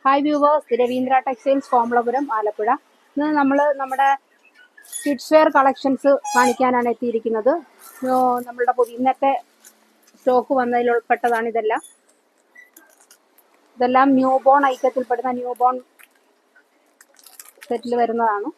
Hi viewers, Ravindra textiles Komalapuram Alappuzha. ഇന്ന് നമ്മൾ നമ്മുടെ കിഡ്സ് വെയർ കളക്ഷൻസ് കാണിക്കാനാണ് എത്തിയിരിക്കുന്നത്. നമ്മളുടെ ഇന്നത്തെ സ്റ്റോക്ക് വന്നതിൽ ഉൾപ്പെട്ടതാണ് ഇതെല്ലാം ന്യൂ ബോൺ ഐറ്റത്തിൽപ്പെടുന്ന ന്യൂ ബോൺ സെറ്റിൽ വരുന്നതാണ്.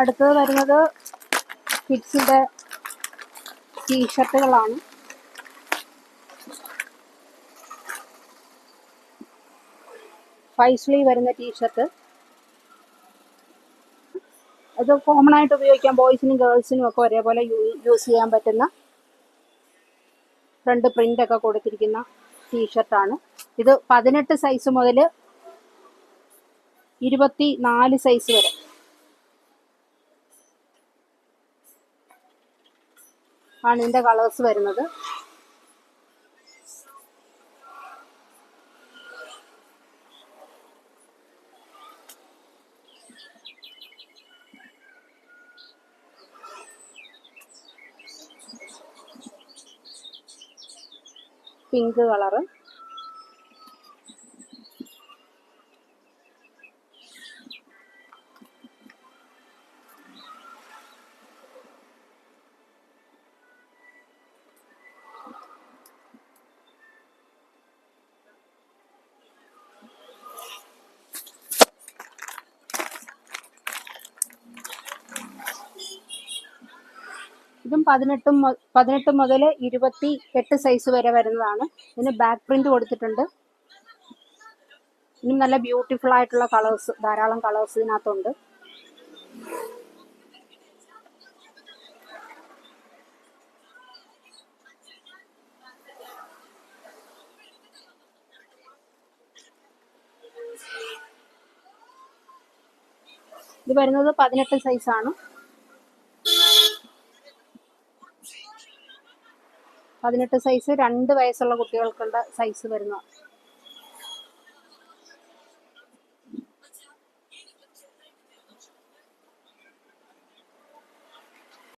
അടുത്തത് വരുന്നത് കിഡ്സിന്റെ ടീഷർട്ടുകളാണ്. ഫൈവ് സ്ലീവ് വരുന്ന ടീഷർട്ട്. അത് കോമൺ ആയിട്ട് ഉപയോഗിക്കാം. ബോയ്സിനും ഗേൾസിനും ഒക്കെ ഒരേപോലെ യൂസ് ചെയ്യാൻ പറ്റുന്ന ഫ്രണ്ട് പ്രിന്റ് ഒക്കെ കൊടുത്തിരിക്കുന്ന ടീഷർട്ടാണ്. ഇത് 18 സൈസ് മുതൽ 24 സൈസ് വരെ ആണ് ഇതിന്റെ കളേഴ്സ് വരുന്നത്. പിങ്ക് കളറ്, ഇതും 18 മുതൽ 28 സൈസ് വരെ വരുന്നതാണ്. ഇതിന് ബാക്ക് പ്രിന്റ് കൊടുത്തിട്ടുണ്ട്. ഇനി നല്ല ബ്യൂട്ടിഫുൾ ആയിട്ടുള്ള കളേഴ്സ്, ധാരാളം കളേഴ്സ് ഇതിനകത്തുണ്ട്. ഇത് വരുന്നത് 18 സൈസാണ്. 18 സൈസ് 2 വയസ്സുള്ള കുട്ടികൾക്കുള്ള സൈസ് വരുന്ന